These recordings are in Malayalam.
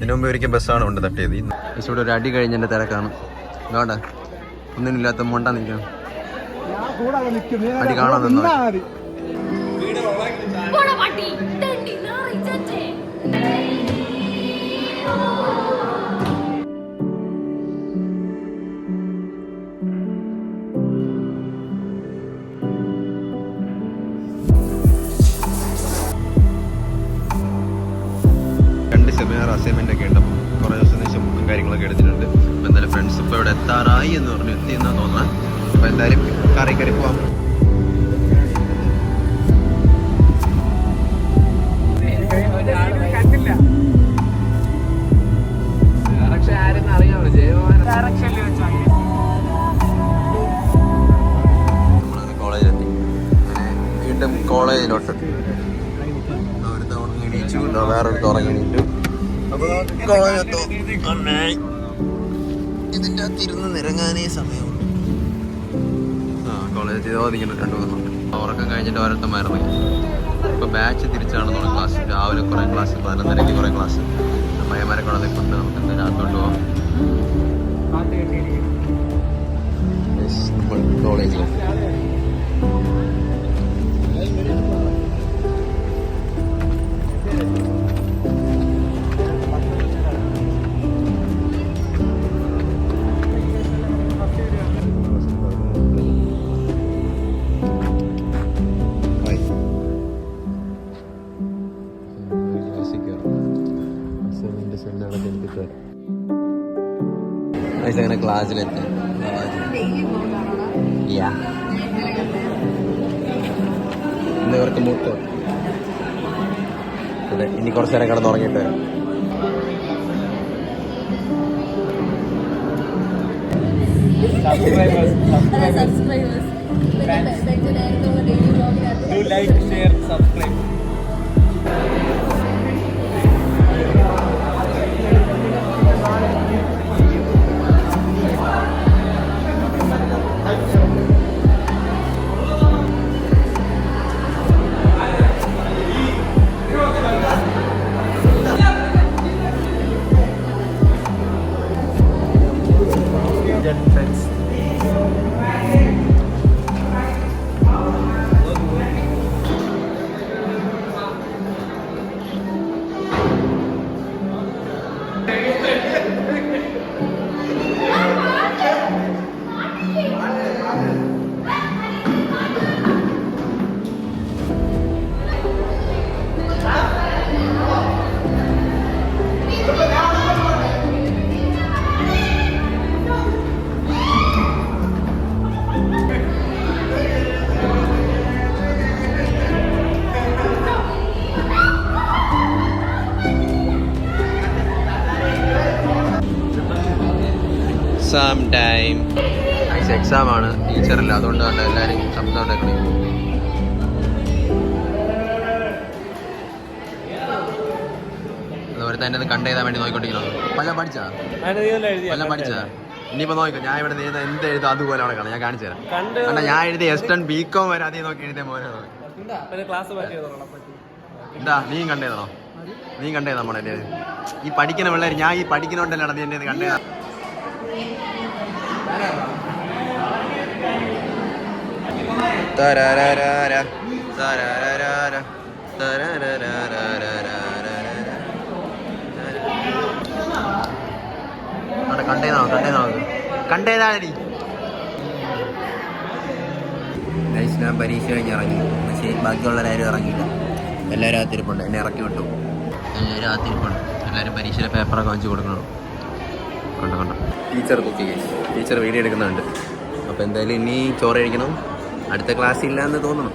ഇതിനു മുമ്പ് ഒരിക്കൽ ബസ്സാണ് കൊണ്ട് തട്ടിയത്. ഇവിടെ ഒരു അടി കഴിഞ്ഞതിൻ്റെ തിരക്കാണ്. ഇതോടെ ഒന്നിനില്ലാത്ത മൊണ്ട നിൽക്കണം. അടി കാണാൻ നിന്നോ. സെമിനാർ അസൈൻമെന്റ് ഒക്കെ ഉണ്ട്. കുറേ ദിവസം ശേഷം ബുക്കും കാര്യങ്ങളൊക്കെ എടുത്തിട്ടുണ്ട്. അപ്പോൾ എന്തായാലും ഫ്രണ്ട്സ് ഇപ്പോൾ ഇവിടെ എത്താറായി എന്ന് പറഞ്ഞു, എത്തിയെന്നാണ് തോന്നുന്നത്. അപ്പോൾ എന്തായാലും കയറി പോവാം. നമ്മളങ്ങനെ കോളേജിലെത്തി. വീണ്ടും കോളേജിലോട്ട് വേറൊരു ഉറങ്ങിയിട്ടു. അപ്പോൾ കോളേജെത്തോ ഇതിൻ്റെ അകത്തിരുന്ന് നിരങ്ങാനേ സമയമുള്ളൂ. കോളേജ് ഇങ്ങനെ കണ്ടുപോകുന്നുണ്ട്. ഉറക്കം കഴിഞ്ഞിട്ട് ഓരോരുത്തന്മാരുന്നു. ഇപ്പോൾ ബാച്ച് തിരിച്ചാണെന്നുള്ള ക്ലാസ്. രാവിലെ കുറേ ക്ലാസ്, 11:30 കുറേ ക്ലാസ്. പയ്യന്മാരെ കൊണ്ട് നിൽക്കുന്നുണ്ട്. നമുക്ക് എന്തായാലും അകത്തോട്ട് പോകാം. കോളേജിൽ അങ്ങനെ ക്ലാസ്സിലെത്തി. ഇന്ന് ഇവർക്ക് മൂട്ടോ. അതെ, ഇനി കുറച്ച് നേരം കിടന്ന് ഉറങ്ങിയിട്ട് വരാം. എക്സാം ആണ്, ടീച്ചറില്ല. അതുകൊണ്ടാണ് എല്ലാവരും ശബ്ദം ഉണ്ടാക്കണേ. അതുപോലെ തന്നെ അത് കണ്ടെഴുതാൻ വേണ്ടി നോക്കിക്കൊണ്ടിരിക്കുന്നത്. പല പഠിച്ചാ ഇനിയിപ്പോൾ നോക്കിക്കോ. ഞാൻ ഇവിടെ എഴുതാൻ എന്ത് എഴുതും അതുപോലെ അവിടെ കാണാം. ഞാൻ കാണിച്ചു തരാം. കാരണം ഞാൻ എഴുതി എസ്റ്റൺ ബികോം വരെ അതേ നോക്കി എഴുതിയ പോലെ. എന്താ നീയും കണ്ടേതാണോ? നീ കണ്ടേതാ നമ്മളെ ഈ പഠിക്കുന്ന പിള്ളേർ. ഞാൻ ഈ പഠിക്കുന്നോണ്ടല്ലേ നീ എൻ്റെ കണ്ടേതാ. കണ്ടേതാടി. ഞാൻ പരീക്ഷ കഴിഞ്ഞ് ഇറങ്ങി. പക്ഷേ ബാക്കിയുള്ളവരാരും ഇറങ്ങിയില്ല. എല്ലാവരും അകത്തിരിപ്പുണ്ട്. എന്നെ ഇറക്കി വിട്ടു. എല്ലാവരും അകത്തിരിപ്പുണ്ട്. എല്ലാവരും പരീക്ഷയിലെ പേപ്പറൊക്കെ വെച്ച് കൊടുക്കണം. കണ്ടോ ടീച്ചർ കുക്കി. ടീച്ചർ വീഡിയോ എടുക്കുന്നുണ്ട്. അപ്പോൾ എന്തായാലും ഇനി ചോറ് കഴിക്കണം. അടുത്ത ക്ലാസ് ഇല്ല എന്ന് തോന്നുന്നു.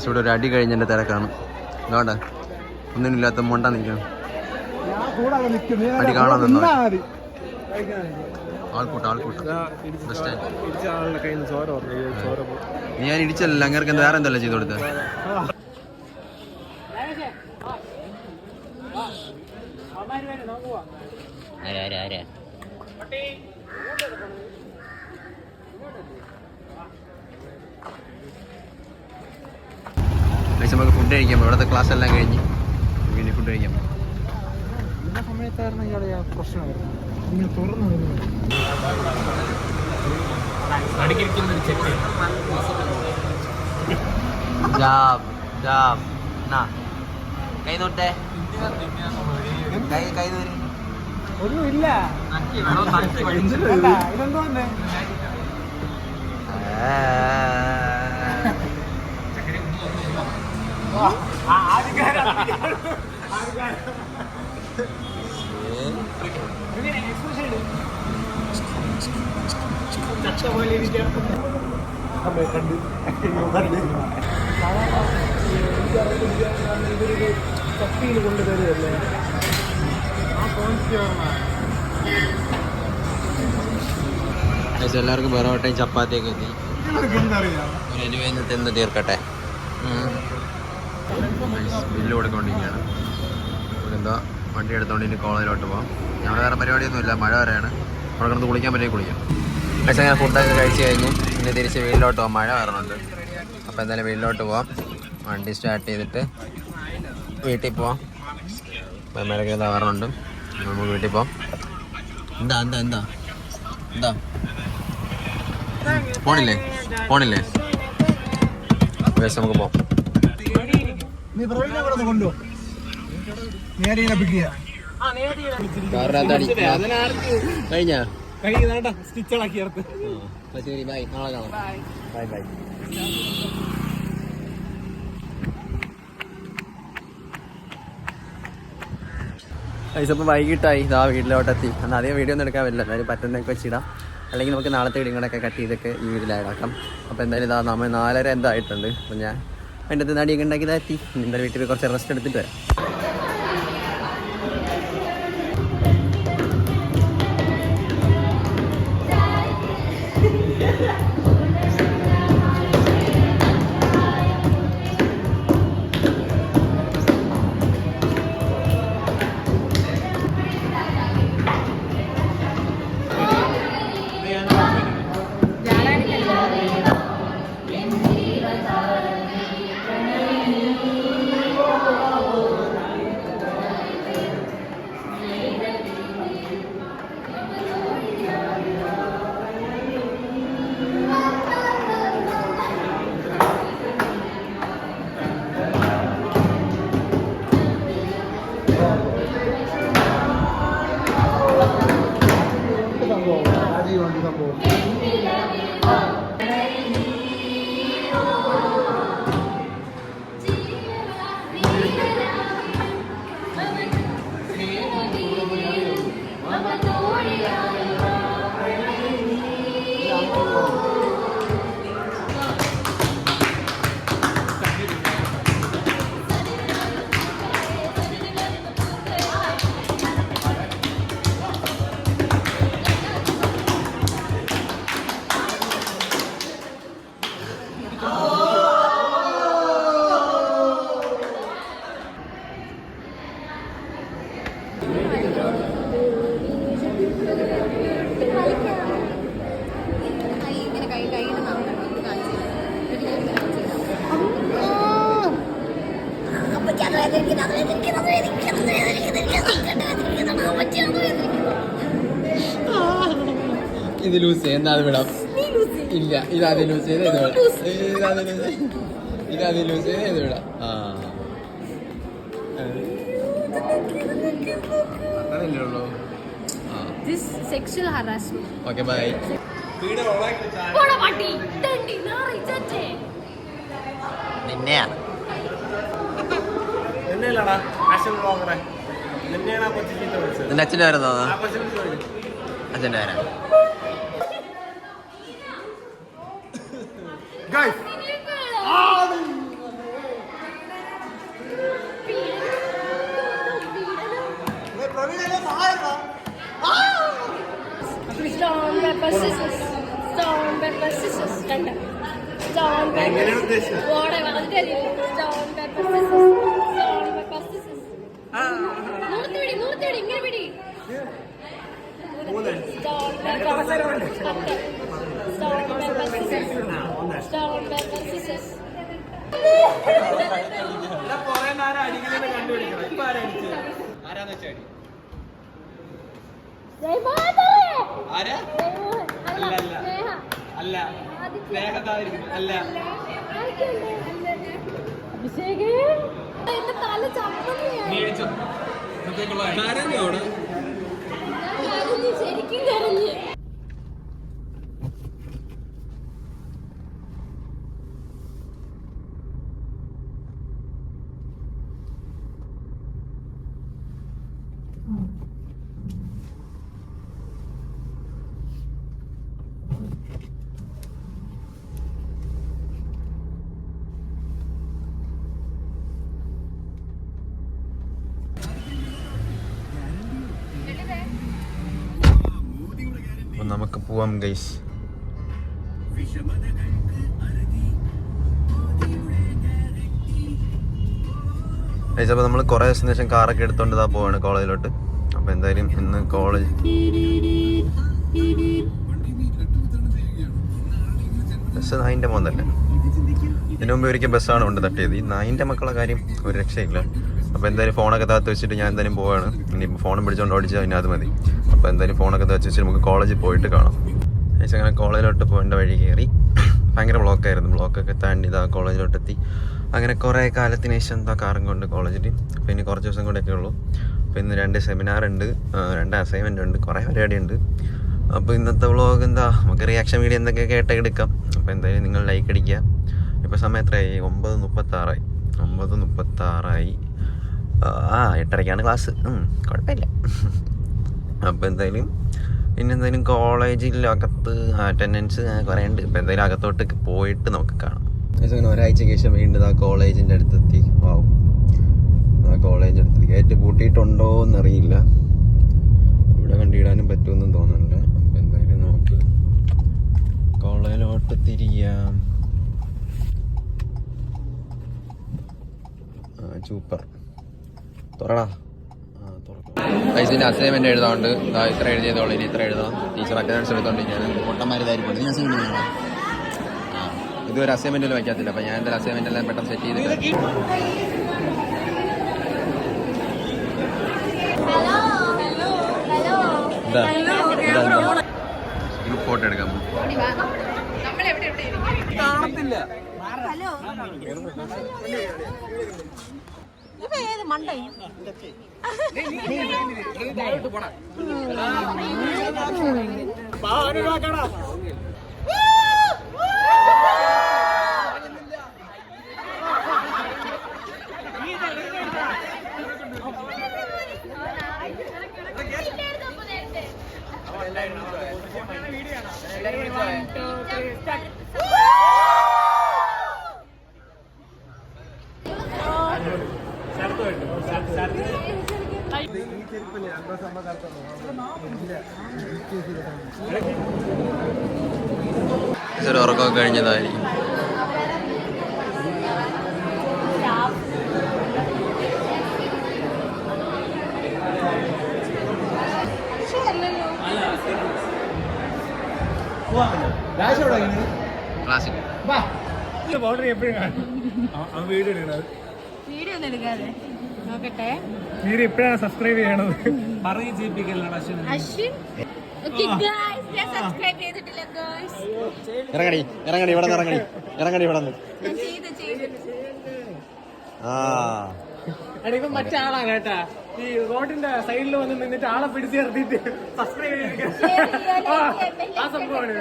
ഇവിടെ ഒരു അടി കഴിഞ്ഞതിൻ്റെ തിരക്കാണ്. ഇതോടെ ഒന്നിനില്ലാത്ത മൊണ്ട നിൽക്കണം. അടി കാണാൻ നിന്നോ. ആൾക്കൂട്ടം ബസ് സ്റ്റാൻഡ്. ഞാൻ ഇടിച്ചല്ല, അങ്ങനെ വേറെ എന്തല്ല ചെയ്ത് കൊടുത്തത്. നമുക്ക് ഫുഡ് കഴിക്കാം. ഇവിടുത്തെ ക്ലാസ് എല്ലാം കഴിഞ്ഞ് പിന്നെ ഫുഡ് കഴിക്കാം. സമയത്തായിരുന്നു ഇയാളെ പ്രശ്നമായിരുന്നു. കൈ തൊട്ടേ കൈ തോരി ഒന്നുമില്ല. ഇതെന്തോ കത്തിയിൽ കൊണ്ടുവരുമല്ലേ എല്ലാവർക്കും പൊറോട്ടയും ചപ്പാത്തിയൊക്കെ എത്തി. തിന്ന് തീർക്കട്ടെ. ബില്ല് കൊടുക്കൊണ്ടിരിക്കുകയാണ്. എന്താ വണ്ടി എടുത്തോണ്ട് ഇനി കോളേജിലോട്ട് പോകാം. ഞങ്ങൾ വേറെ പരിപാടിയൊന്നുമില്ല, മഴ വരെയാണ്. അവിടെ കിടന്ന് കുളിക്കാൻ പറ്റിയ കുളിക്കാം. പക്ഷേ ഞാൻ ഫുഡൊക്കെ കഴിച്ച് കഴിഞ്ഞ് ഇനി തിരിച്ച് വീട്ടിലോട്ട് പോകാം. മഴ വരണുണ്ട്. അപ്പോൾ എന്തായാലും വീട്ടിലോട്ട് പോവാം. വണ്ടി സ്റ്റാർട്ട് ചെയ്തിട്ട് വീട്ടിൽ പോവാം. മേലൊക്കെ എന്താ വരണുണ്ട്, നമുക്ക് വീട്ടിൽ പോവാം. എന്താ എന്താ എന്താ എന്താ പോണില്ലേ നമുക്ക് പോവാം. കഴിഞ്ഞാ സ്റ്റിച്ചുകളാക്കി ചേർത്ത്. ശരി, ബൈ, നാളെ കാണാം. Bye bye. ഇപ്പോൾ വൈകിട്ടായി. ഇതാ വീട്ടിലോട്ടെത്തി. എന്നാൽ അധികം വീഡിയോ ഒന്നും എടുക്കാൻ പറ്റില്ല. എന്തായാലും പറ്റുന്നതൊക്കെ വെച്ചിടാം. അല്ലെങ്കിൽ നമുക്ക് നാളത്തെ വീഡിയോ കൂടെയൊക്കെ കട്ട് ചെയ്തൊക്കെ ഈ വീട്ടിലായിടാക്കാം. അപ്പോൾ എന്തായാലും ഇതാ നമ്മൾ 4:30 എന്തായിട്ടുണ്ട്. അപ്പോൾ ഞാൻ അതിൻ്റെ അടുത്ത് നടിയൊക്കെ ഉണ്ടാക്കി ഇതാക്കി. എന്തായാലും വീട്ടിൽ കുറച്ച് റെസ്റ്റ് എടുത്തിട്ട് വരാം. ഇത് ലൂസ് ചെയ്യാം. അത് വിടാം. ഇല്ല, ഇതാദ്യം ലൂസ് ചെയ്ത് ഇത് വിടാം. ഇതാദ്യം ലൂസ് ചെയ്ത് ഇത് വിടാം. അതല്ലേ ഉള്ളൂ. Okay, by. നിന്നെയാണ് നിന്റെ അച്ഛൻ്റെ പേരെന്താ? അച്ഛൻ്റെ പേരാ. paper scissors. Stone paper scissors. കണ്ട. Stone paper. ഓടെ വളർത്തില്ല. Stone paper scissors. Stone paper scissors. നൂർത്തി ഇങ്ങനെ പിടി. Stone paper scissors. Stone paper scissors. Stone paper scissors. ശരിക്കും കരഞ്ഞ് നമുക്ക് പോവാം ഗൈസ്. അപ്പോൾ നമ്മൾ കുറേ ദിവസത്തിന് ശേഷം കാറൊക്കെ എടുത്തോണ്ട് ഇതാ പോവാണ് കോളേജിലോട്ട്. അപ്പോൾ എന്തായാലും ഇന്ന് കോളേജ് ബസ് 9 പോകുന്നല്ലേ. ഇതിനു മുമ്പ് ഒരിക്കൽ ബസ്സാണ് കൊണ്ട് തട്ടിയത്. ഈ 9 മക്കളുടെ കാര്യം ഒരു രക്ഷയില്ല. അപ്പോൾ എന്തായാലും ഫോണൊക്കെ താത്ത് വെച്ചിട്ട് ഞാൻ എന്തായാലും പോവാണ്. ഇനിയിപ്പോൾ ഫോണും പിടിച്ചുകൊണ്ട് ഓടിച്ചാൽ പിന്നെ അത് മതി. അപ്പോൾ എന്തായാലും ഫോണൊക്കെ താത്ത് വെച്ചിട്ട് നമുക്ക് കോളേജിൽ പോയിട്ട് കാണാം. ഏകദേശം അങ്ങനെ കോളേജിലോട്ട് പോകേണ്ട വഴി കയറി. ഭയങ്കര ബ്ലോക്കായിരുന്നു. ബ്ലോക്കൊക്കെ താണ്ടി ഇതാ കോളേജിലോട്ടെത്തി. അങ്ങനെ കുറേ കാലത്തിന് ശേഷം എന്താ കാറും കൊണ്ട് കോളേജിൽ. അപ്പോൾ ഇനി കുറച്ച് ദിവസം കൂടെയൊക്കെ ഉള്ളൂ. അപ്പോൾ ഇന്ന് 2 സെമിനാറുണ്ട്, 2 അസൈൻമെൻ്റ് ഉണ്ട്, കുറേ പരിപാടിയുണ്ട്. അപ്പോൾ ഇന്നത്തെ വ്ളോഗ് എന്താ, നമുക്ക് റിയാക്ഷൻ വീഡിയോ എന്തൊക്കെയൊക്കെ ആയിട്ട് എടുക്കാം. അപ്പോൾ എന്തായാലും നിങ്ങൾ ലൈക്ക് അടിക്കുക. ഇപ്പോൾ സമയം എത്രയായി? 9:36. 9:36. 8:30 ക്ലാസ്. കുഴപ്പമില്ല. അപ്പോൾ എന്തായാലും പിന്നെന്തായാലും കോളേജിൽ അകത്ത് അറ്റൻഡൻസ് കുറേ ഉണ്ട്. ഇപ്പോൾ എന്തായാലും അകത്തോട്ട് പോയിട്ട് നമുക്ക് കാണാം. അങ്ങനെ ഒരാഴ്ചയ്ക്ക് ശേഷം വീണ്ടും ആ കോളേജിൻ്റെ അടുത്തെത്തി. വാവും, ആ കോളേജിൻ്റെ അടുത്ത് ഗേറ്റ് പൂട്ടിയിട്ടുണ്ടോ എന്നറിയില്ല. ഇവിടെ കണ്ടിടാനും പറ്റുമെന്നും തോന്നുന്നില്ല. അപ്പം എന്തായാലും നമുക്ക് കോളേജിലോട്ട് തിരിയാം. സൂപ്പർ. തുറടാ. ഇതിൻ്റെ അസൈൻമെൻറ്റ് എഴുതാണ്ട് ഇത്ര എഴുതിയതോളൂ. ഇനി ഇത്ര എഴുതാം. ടീച്ചർ അറ്റൻഡൻസ് എടുത്തോണ്ടിരിക്കുകയാണ്. പൊട്ടന്മാരിതായിരിക്കും. ഞാൻ ചെയ്യുന്നില്ല. ഇതൊരു അസൈൻമെൻറ്റിൽ വയ്ക്കത്തില്ല. അപ്പോൾ ഞാൻ എന്തായാലും അസൈൻമെൻ്റ് എല്ലാം പെട്ടെന്ന് സെറ്റ് ചെയ്തിട്ട് ഗ്രൂപ്പ് ഫോട്ടോ എടുക്കാം. കാണത്തില്ല. ഉറക്കമൊക്കെ കഴിഞ്ഞതായിരിക്കും. വീഡിയോ ഒന്നും എടുക്കാതെ നോക്കട്ടെ. ഇപ്പഴാണ് സബ്സ്ക്രൈബ് ചെയ്യണത്. ഇറങ്ങടി ഇവിടെ നിന്ന് ഇറങ്ങടി ഇവിടെ നിന്ന്. ഇപ്പൊ മറ്റാളാ കേട്ടാ, ഈ റോഡിന്റെ സൈഡിൽ വന്ന് നിന്നിട്ട് ആളെ പിടിച്ച് നിർത്തിയിട്ട് സബ്സ്ക്രൈബ് ചെയ്തിരിക്കുക. ആ സംഭവമാണ്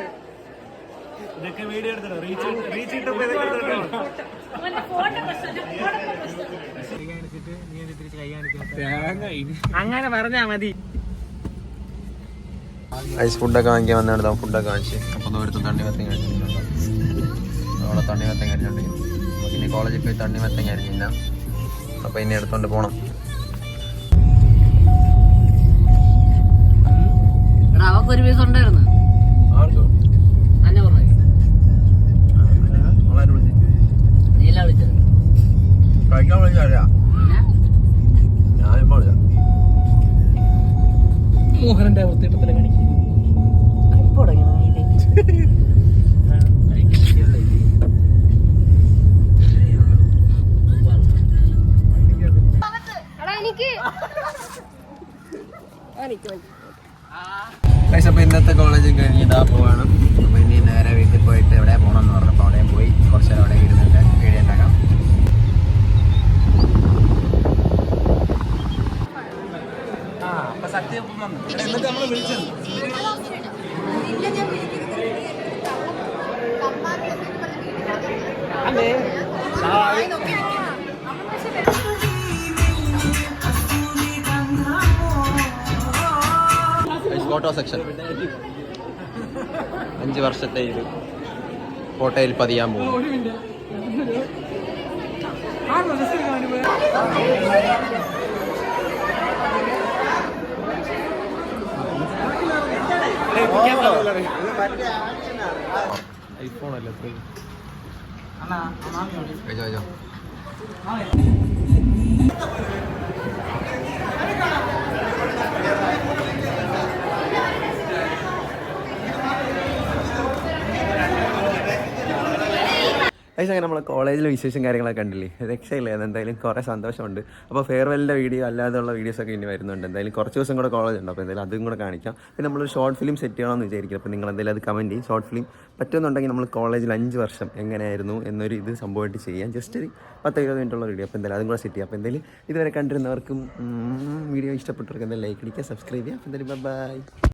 ഇതൊക്കെ. വീഡിയോ എടുത്തോ, റീച്ച് ഇട്ടപ്പോ അങ്ങനെ പറഞ്ഞാ മതി. ഐസ് ഫുഡൊക്കെ വാങ്ങിക്കാൻ വന്നിട്ട് ഫുഡൊക്കെ വാങ്ങിച്ച്. അപ്പം ദൂരത്ത് തണ്ണിമത്തം കഴിച്ചിട്ടുണ്ട്. അവിടെ തണ്ണിമത്തം കരിഞ്ഞുണ്ട്. നമുക്ക് ഇനി കോളേജിൽ പോയി തണ്ണിമത്തം കരിഞ്ഞില്ല. അപ്പം ഇനി എടുത്തോണ്ട് പോകണം. അവക്കൊരു പീസ് ഉണ്ടായിരുന്നു. ഇന്നത്തെ കോളേജും കഴിഞ്ഞ് ഇതാ പോവാണ്. അപ്പോൾ ഇനി നേരെ വീട്ടിൽ പോയിട്ട് എവിടെ പോകണമെന്ന് പറഞ്ഞപ്പോൾ അവിടെ പോയി കുറച്ച് നേരം അവിടെ ഇരുന്നിട്ട് വീഡിയോ ഉണ്ടാക്കാം. സത്യം എന്നിട്ട് നമ്മൾ വിളിച്ചത് അല്ലേ ഫോട്ടോ സെക്ഷൻ 5 വർഷത്തെ ഇത് ഫോട്ടോയിൽ പതിയാൻ പോകും. ഐഫോൺ അല്ലേ അങ്ങനെ നമ്മൾ കോളേജിലെ വിശേഷം കാര്യങ്ങളൊക്കെ കണ്ടില്ലേ, രക്ഷയില്ല. എന്തായാലും കുറേ സന്തോഷമുണ്ട്. അപ്പോൾ ഫെയർവെല്ലിൻ്റെ വീഡിയോ അല്ലാതെയുള്ള വീഡിയോസൊക്കെ ഇനി വരുന്നുണ്ട്. എന്തായാലും കുറച്ച് ദിവസം കൂടെ കോളേജ് ഉണ്ട്. അപ്പോൾ എന്തായാലും അതും കൂടെ കാണിക്കാം. പിന്നെ നമ്മളൊരു ഷോർട്ട് ഫിലിം സെറ്റ് ചെയ്യണമെന്ന് വിചാരിക്കും. അപ്പോൾ നിങ്ങൾ എന്തായാലും അത് കമൻറ്റ് ചെയ്യും. ഷോർട്ട് ഫിലിം പറ്റുമെന്നുണ്ടെങ്കിൽ നമ്മൾ കോളേജിൽ 5 വർഷം എങ്ങനെയായിരുന്നു എന്നൊരു ഇത് സംഭവമായിട്ട് ചെയ്യാം. ജസ്റ്റ് ഒരു 10-20 മിനിറ്റുള്ള വീഡിയോ. അപ്പോൾ എന്തായാലും അതും കൂടെ സെറ്റ് ചെയ്യാം. അപ്പോൾ എന്തായാലും ഇതുവരെ കണ്ടിരുന്നവർക്കും വീഡിയോ ഇഷ്ടപ്പെട്ടവർക്ക് എന്തായാലും ലൈക്ക് അടിക്കുക, സബ്സ്ക്രൈബ് ചെയ്യുക. അപ്പോൾ എന്തായാലും ബൈ.